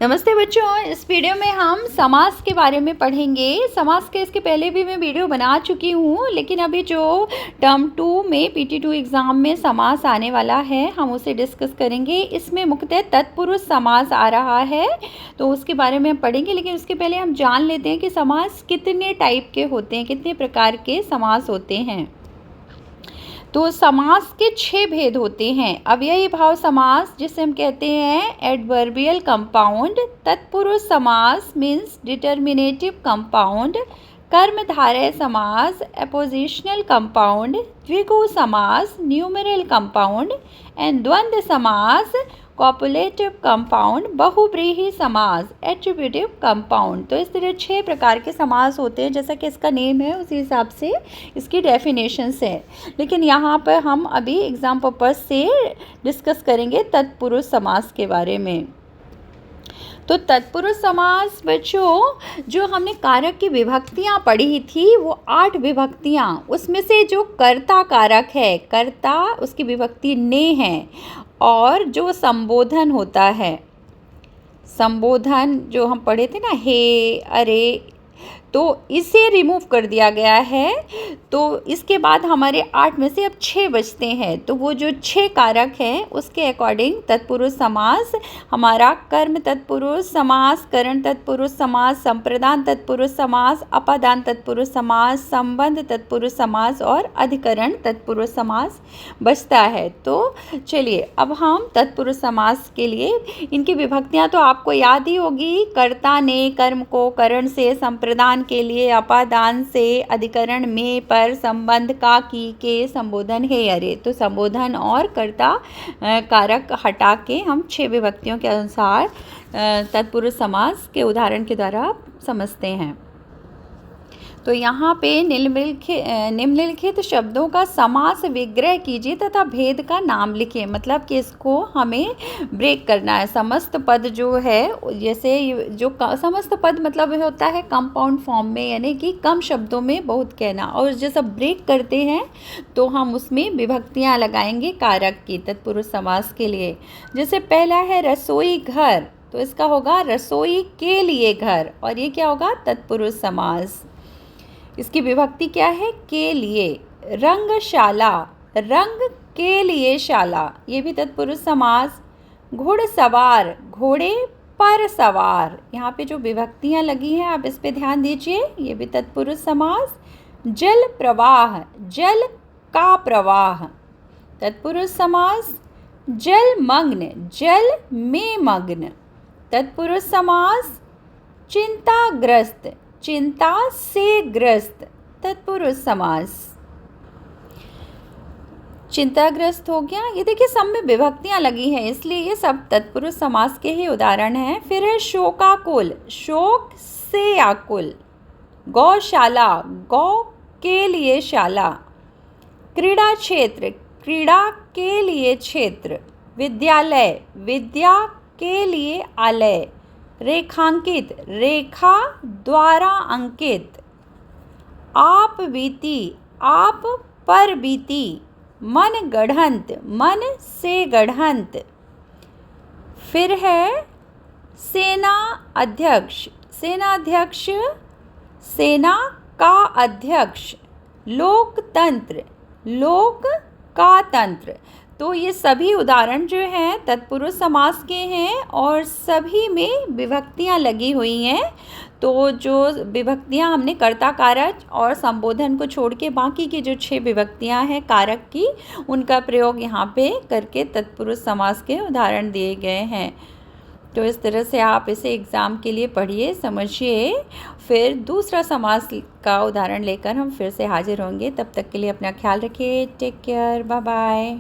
नमस्ते बच्चों, इस वीडियो में हम समास के बारे में पढ़ेंगे। समास के इसके पहले भी मैं वीडियो बना चुकी हूँ, लेकिन अभी जो टर्म 2 में PT2 एग्ज़ाम में समास आने वाला है, हम उसे डिस्कस करेंगे। इसमें मुख्यतः तत्पुरुष समास आ रहा है, तो उसके बारे में हम पढ़ेंगे। लेकिन उसके पहले हम जान लेते हैं कि समास कितने टाइप के होते हैं, कितने प्रकार के समास होते हैं। तो समास के 6 भेद होते हैं। अव्ययी भाव समास, जिसे हम कहते हैं एडवर्बियल कंपाउंड। तत्पुरुष समास मीन्स डिटर्मिनेटिव कंपाउंड। कर्मधारय समास एपोजिशनल कंपाउंड। द्विगु समास न्यूमेरल कंपाउंड। एंड द्वंद्व समास कॉपुलेटिव कंपाउंड। बहुव्रीहि समास एट्रीब्यूटिव कंपाउंड। तो इस तरह 6 प्रकार के समास होते हैं। जैसा कि इसका नेम है उसी हिसाब से इसकी डेफिनेशंस है। लेकिन यहाँ पर हम अभी एग्जाम पर्पज से डिस्कस करेंगे तत्पुरुष समास के बारे में। तो तत्पुरुष समास बच्चों, जो हमने कारक की विभक्तियाँ पढ़ी थी वो 8 विभक्तियाँ, उसमें से जो कर्ता कारक है, कर्ता उसकी विभक्ति ने है, और जो संबोधन होता है, संबोधन जो हम पढ़े थे ना, हे, अरे, तो इसे रिमूव कर दिया गया है। तो इसके बाद हमारे 8 में से अब 6 बचते हैं। तो वो जो 6 कारक हैं उसके अकॉर्डिंग तत्पुरुष समास हमारा कर्म तत्पुरुष समास, करण तत्पुरुष समास, संप्रदान तत्पुरुष समास, अपादान तत्पुरुष समास, संबंध तत्पुरुष समास और अधिकरण तत्पुरुष समास बचता है। तो चलिए अब हम तत्पुरुष समास के लिए इनकी विभक्तियाँ तो आपको याद ही होगी। कर्ता ने कर्म को करण से, संप्रदान के लिए अपादान से, अधिकरण में, पर, संबंध का, की, के, संबोधन है, अरे। तो संबोधन और कर्ता कारक हटा के हम 6 विभक्तियों के अनुसार तत्पुरुष समास के उदाहरण के द्वारा समझते हैं। तो यहाँ पे निम्नलिखित शब्दों का समास विग्रह कीजिए तथा भेद का नाम लिखिए। मतलब कि इसको हमें ब्रेक करना है। समस्त पद जो है, जैसे जो समस्त पद मतलब होता है कंपाउंड फॉर्म में, यानी कि कम शब्दों में बहुत कहना। और जैसा ब्रेक करते हैं तो हम उसमें विभक्तियाँ लगाएंगे कारक की तत्पुरुष समास के लिए। जैसे पहला है रसोई घर, तो इसका होगा रसोई के लिए घर, और ये क्या होगा, तत्पुरुष समास। इसकी विभक्ति क्या है, के लिए। रंगशाला, रंग के लिए शाला, ये भी तत्पुरुष समास। घुड़सवार, घोड़े पर सवार, यहाँ पे जो विभक्तियाँ लगी हैं आप इस पे ध्यान दीजिए, ये भी तत्पुरुष समास। जल प्रवाह, जल का प्रवाह, तत्पुरुष समास। जलमग्न, जल में मग्न, तत्पुरुष समास। चिंताग्रस्त, चिंता से ग्रस्त, तत्पुरुष समास। चिंताग्रस्त हो गया। ये देखिए सब में विभक्तियां लगी हैं, इसलिए ये सब तत्पुरुष समास के ही उदाहरण हैं। फिर है शोकाकुल, शोक से आकुल। गौशाला, गौ के लिए शाला। क्रीड़ा क्षेत्र, क्रीड़ा के लिए क्षेत्र। विद्यालय, विद्या के लिए आलय। रेखांकित, रेखा द्वारा अंकित। आप बीती, आप पर बीती। मन गढ़ंत, मन से गढ़ंत। फिर है सेना अध्यक्ष, सेना अध्यक्ष, सेना का अध्यक्ष। लोकतंत्र, लोक का तंत्र। तो ये सभी उदाहरण जो हैं तत्पुरुष समास के हैं और सभी में विभक्तियाँ लगी हुई हैं। तो जो विभक्तियाँ हमने कर्ता कारक और संबोधन को छोड़ के बाकी की जो 6 विभक्तियाँ हैं कारक की, उनका प्रयोग यहाँ पे करके तत्पुरुष समास के उदाहरण दिए गए हैं। तो इस तरह से आप इसे एग्ज़ाम के लिए पढ़िए, समझिए। फिर दूसरा समास का उदाहरण लेकर हम फिर से हाजिर होंगे। तब तक के लिए अपना ख्याल रखिए। Take care, bye bye.